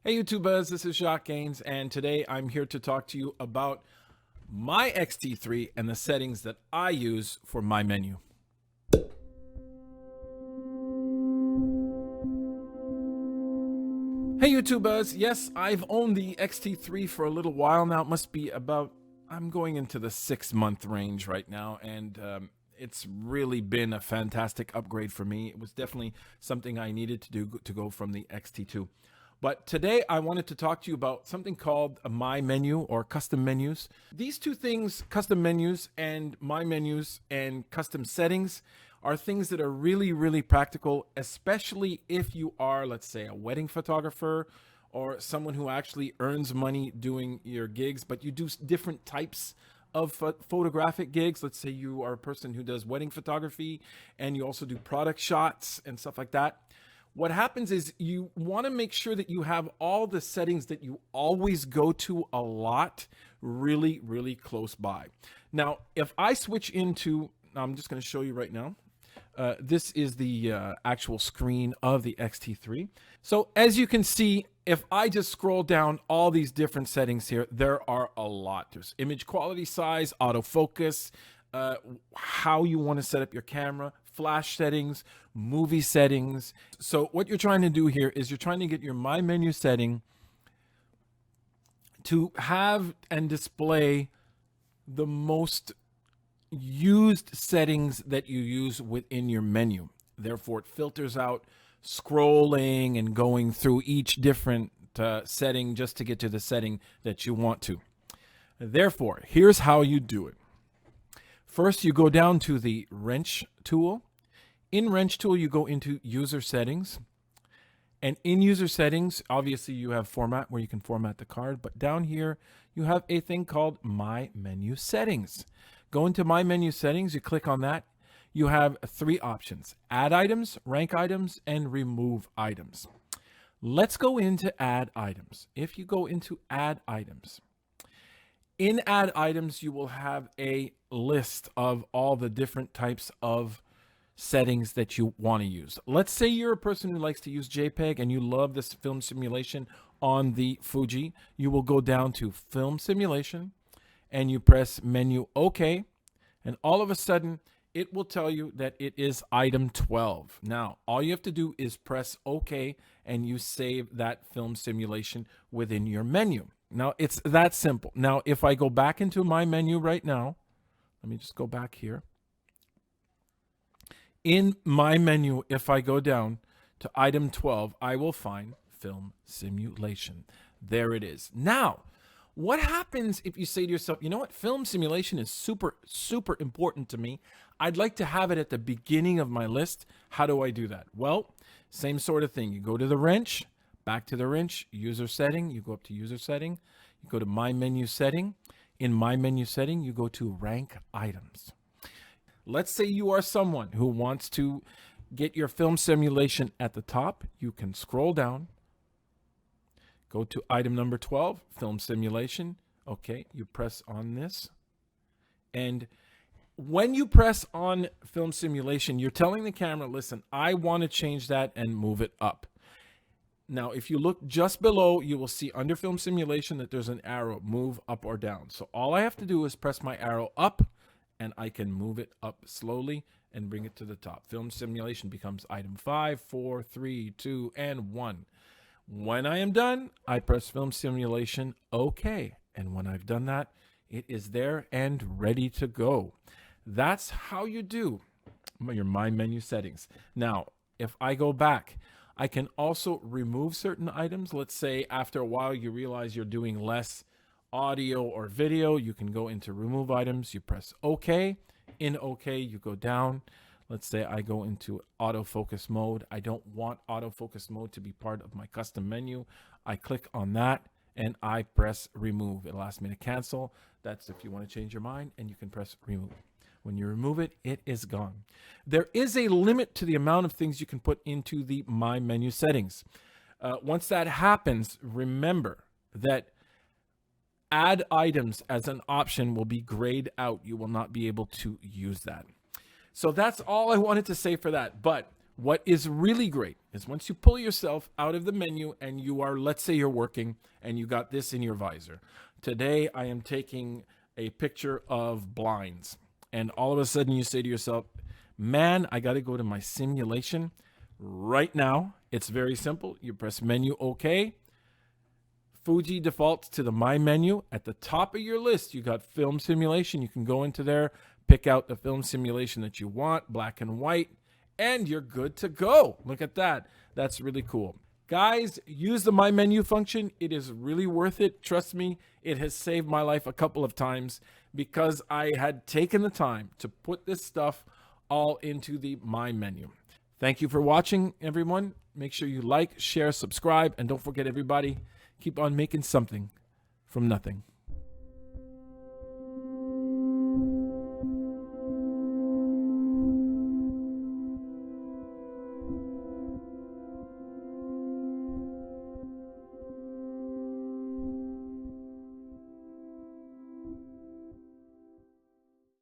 Hey YouTubers, this is Jacques, and today I'm here to talk to you about my X-T3 and the settings that I use for my menu. Hey YouTubers, yes, I've owned the X-T3 for a little while now. It must be about, I'm going into the 6-month range right now, and it's really been a fantastic upgrade for me. It was definitely something I needed to do to go from the X-T2. But today I wanted to talk to you about something called My Menu or custom menus. These two things, custom menus and My Menus and custom settings, are things that are really, really practical, especially if you are, let's say, a wedding photographer or someone who actually earns money doing your gigs, but you do different types of photographic gigs. Let's say you are a person who does wedding photography and you also do product shots and stuff like that. What happens is you want to make sure that you have all the settings that you always go to a lot really, really close by. Now, if I switch into, I'm just going to show you right now. This is the actual screen of the X-T3. So as you can see, if I just scroll down all these different settings here, there are a lot. There's image quality, size, autofocus, how you want to set up your camera, flash settings, movie settings. So what you're trying to do here is you're trying to get your My Menu setting to have and display the most used settings that you use within your menu. Therefore, it filters out scrolling and going through each different setting just to get to the setting that you want to. Therefore, here's how you do it. First, you go down to the wrench tool. In wrench tool, you go into user settings. And in user settings, obviously you have format where you can format the card. But down here, you have a thing called My Menu Settings. Go into My Menu Settings, you click on that. You have three options: add items, rank items, and remove items. Let's go into add items. If you go into add items, in add items, you will have a list of all the different types of settings that you want to use. Let's say you're a person who likes to use JPEG and you love this film simulation on the Fuji. You will go down to film simulation and you press menu OK, and all of a sudden it will tell you that it is item 12. Now, all you have to do is press OK and you save that film simulation within your menu. Now, it's that simple. Now, if I go back into my menu right now, let me just go back here. In my menu, if I go down to item 12, I will find film simulation. There it is. Now, what happens if you say to yourself, you know what, film simulation is super, super important to me. I'd like to have it at the beginning of my list. How do I do that? Well, same sort of thing. You go to the wrench, back to the wrench, user setting. You go up to user setting. You go to My Menu Setting. In My Menu Setting, you go to rank items. Let's say you are someone who wants to get your film simulation at the top. You can scroll down, go to item number 12, film simulation. Okay, you press on this. And when you press on film simulation, you're telling the camera, listen, I want to change that and move it up. Now, if you look just below, you will see under film simulation that there's an arrow, move up or down. So all I have to do is press my arrow up, and I can move it up slowly and bring it to the top. Film simulation becomes item 5, 4, 3, 2, and 1. When I am done, I press film simulation OK. And when I've done that, it is there and ready to go. That's how you do your My Menu settings. Now, if I go back, I can also remove certain items. Let's say after a while you realize you're doing less audio or video, you can go into remove items. You press OK. In OK, you go down. Let's say I go into autofocus mode. I don't want autofocus mode to be part of my custom menu. I click on that and I press remove. It'll ask me to cancel. That's if you want to change your mind, and you can press remove. When you remove it, it is gone. There is a limit to the amount of things you can put into the My Menu settings. Once that happens, remember that add items as an option will be grayed out. You will not be able to use that. So that's all I wanted to say for that. But What is really great is once you pull yourself out of the menu and you are, let's say you're working and you got this in your visor. Today, I am taking a picture of blinds. And all of a sudden you say to yourself, man, I got to go to my simulation right now. It's very simple. You press menu OK. Fuji defaults to the My menu. At the top of your list, you got film simulation. You can go into there, pick out the film simulation that you want, black and white, and you're good to go. Look at that. That's really cool. Guys, use the My Menu function. It is really worth it. Trust me, it has saved my life a couple of times because I had taken the time to put this stuff all into the My Menu. Thank you for watching, everyone. Make sure you like, share, subscribe, and don't forget, everybody, keep on making something from nothing.